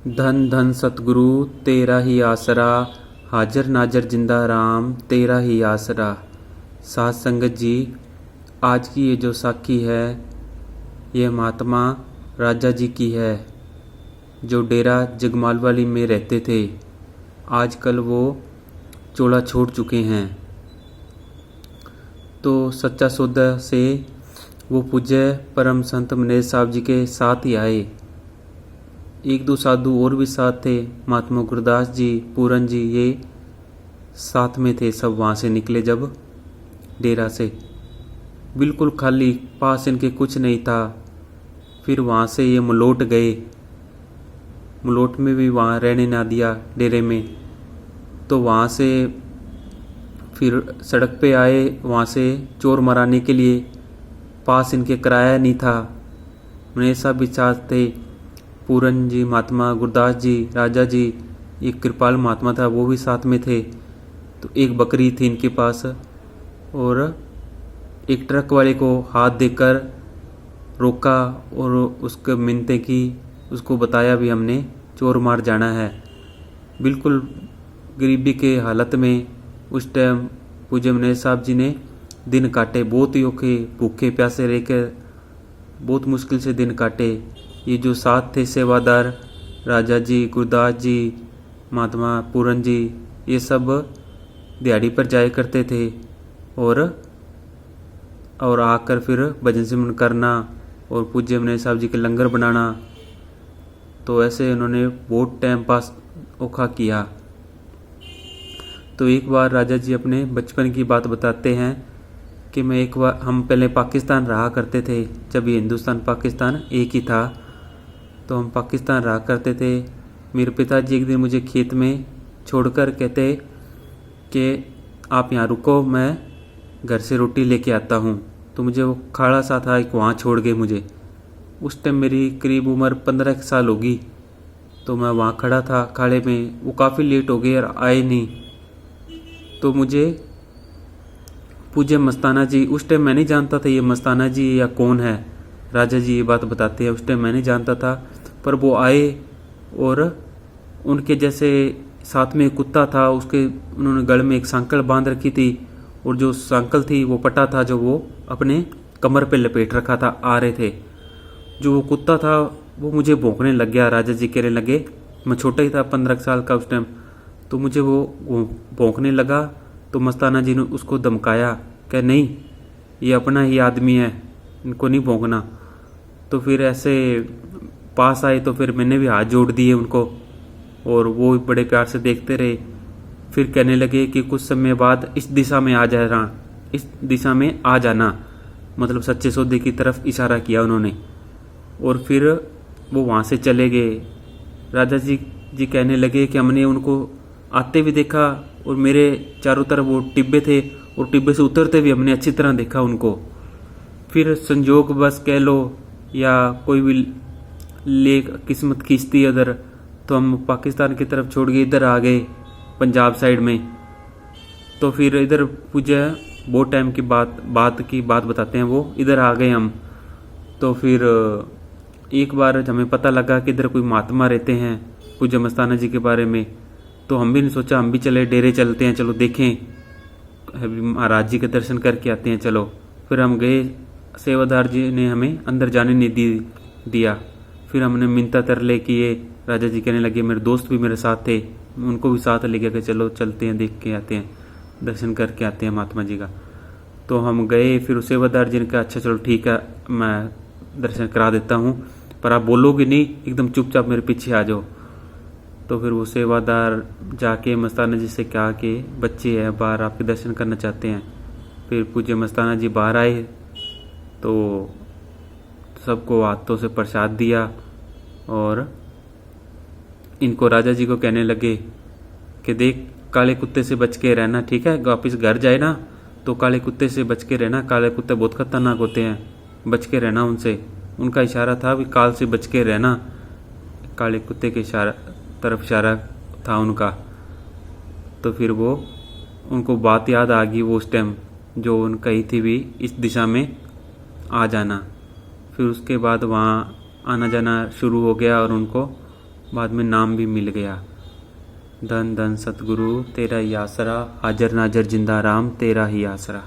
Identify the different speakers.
Speaker 1: धन धन सतगुरु तेरा ही आसरा, हाजर नाजर जिंदा राम तेरा ही आसरा। साध संगत जी, आज की ये जो साखी है ये महात्मा राजा जी की है, जो डेरा जगमालवाली में रहते थे। आजकल वो चोला छोड़ चुके हैं। तो सच्चा सौदा से वो पूज्य परम संत मनेर साहब जी के साथ ही आए। एक दो साधु और भी साथ थे, महात्मा गुरदास जी, पूरन जी, ये साथ में थे। सब वहाँ से निकले जब डेरा से, बिल्कुल खाली, पास इनके कुछ नहीं था। फिर वहाँ से ये मलोट गए। मलोट में भी वहाँ रहने ना दिया डेरे में। तो वहाँ से फिर सड़क पे आए, वहाँ से चोर मराने के लिए। पास इनके किराया नहीं था। मनेर साहब भी साथ थे, पूरन जी, महात्मा गुरदास जी, राजा जी, एक कृपाल महात्मा था वो भी साथ में थे। तो एक बकरी थी इनके पास, और एक ट्रक वाले को हाथ देकर रोका और उसको मिन्नतें की। उसको बताया भी हमने चोर मार जाना है। बिल्कुल गरीबी के हालत में उस टाइम पूज्य मनेर साहब जी ने दिन काटे। बहुत ही औखे भूखे प्यासे रहकर बहुत मुश्किल से दिन काटे। ये जो साथ थे सेवादार, राजा जी, गुरदास जी, महात्मा पूरन जी, ये सब दिहाड़ी पर जाया करते थे और आकर फिर भजन सिमरन करना और पूज्य मनेर साहब जी के लंगर बनाना। तो ऐसे उन्होंने बहुत टाइम पास औखा किया। तो एक बार राजा जी अपने बचपन की बात बताते हैं कि हम पहले पाकिस्तान रहा करते थे। जब ये हिंदुस्तान पाकिस्तान एक ही था, तो हम पाकिस्तान रहा करते थे। मेरे पिताजी एक दिन मुझे खेत में छोड़कर कहते कि आप यहाँ रुको, मैं घर से रोटी लेके आता हूँ। तो मुझे वो खाड़ा सा था, एक वहाँ छोड़ गए मुझे। उस टाइम मेरी करीब उम्र 15 साल होगी। तो मैं वहाँ खड़ा था खाड़े में। वो काफ़ी लेट हो गए और आए नहीं। तो मुझे पूज्य मस्ताना जी, उस टाइम मैं नहीं जानता था ये मस्ताना जी या कौन है। राजा जी ये बात बताते हैं, उस टाइम मैं नहीं जानता था। पर वो आए और उनके जैसे साथ में एक कुत्ता था, उसके उन्होंने गले में एक सांकल बांध रखी थी, और जो सांकल थी वो पटा था जो वो अपने कमर पे लपेट रखा था। आ रहे थे। जो वो कुत्ता था वो मुझे भौंकने लग गया। राजा जी कहने लगे, मैं छोटा ही था, 15 साल का उस टाइम। तो मुझे वो भौंकने लगा। तो मस्ताना जी ने उसको धमकाया कि नहीं, ये अपना ही आदमी है, इनको नहीं भौंकना। तो फिर ऐसे पास आए तो फिर मैंने भी हाथ जोड़ दिए उनको, और वो बड़े प्यार से देखते रहे। फिर कहने लगे कि कुछ समय बाद इस दिशा में आ जाना, इस दिशा में आ जाना, मतलब सच्चे सौदे की तरफ इशारा किया उन्होंने। और फिर वो वहाँ से चले गए। राजा जी कहने लगे कि हमने उनको आते भी देखा, और मेरे चारों तरफ वो टिब्बे थे, और टिब्बे से उतरते भी हमने अच्छी तरह देखा उनको। फिर संजोग बस कह लो या कोई भी ले किस्मत खींचती उधर, तो हम पाकिस्तान की तरफ छोड़ के इधर आ गए, पंजाब साइड में। तो फिर इधर पूज्य बहुत टाइम की बात बताते हैं, वो इधर आ गए हम। तो फिर एक बार हमें पता लगा कि इधर कोई महात्मा रहते हैं पूज्य मस्ताना जी के बारे में। तो हम भी नहीं सोचा, हम भी चले, डेरे चलते हैं, चलो देखें, महाराज जी के दर्शन करके आते हैं, चलो। फिर हम गए। सेवादार जी ने हमें अंदर जाने नहीं दिया। फिर हमने मिन्नता तरले किए। राजा जी कहने लगे, मेरे दोस्त भी मेरे साथ थे, उनको भी साथ ले गया कि चलो चलते हैं, देख के आते हैं, दर्शन करके आते हैं महात्मा जी का। तो हम गए। फिर सेवादार जी ने कहा, अच्छा चलो ठीक है, मैं दर्शन करा देता हूँ, पर आप बोलोगे नहीं, एकदम चुपचाप मेरे पीछे आ जाओ। तो फिर वो सेवादार जाके मस्ताना जी से कहा कि बच्चे हैं बाहर, आपके दर्शन करना चाहते हैं। फिर पूज्य मस्ताना जी बाहर आए तो सबको हाथों से प्रसाद दिया, और इनको राजा जी को कहने लगे कि देख, काले कुत्ते से बच के रहना, ठीक है, वापिस घर जाए ना तो काले कुत्ते से बच के रहना। काले कुत्ते बहुत खतरनाक होते हैं, बच के रहना उनसे। उनका इशारा था भी काल से बच के रहना, काले कुत्ते के तरफ इशारा था उनका। तो फिर वो उनको बात याद आ गई, वो उस टाइम जो उन कही थी भी, इस दिशा में आ जाना। फिर उसके बाद वहाँ आना जाना शुरू हो गया, और उनको बाद में नाम भी मिल गया। धन धन सतगुरु तेरा ही आसरा, हाजर नाजर जिंदा राम तेरा ही आसरा।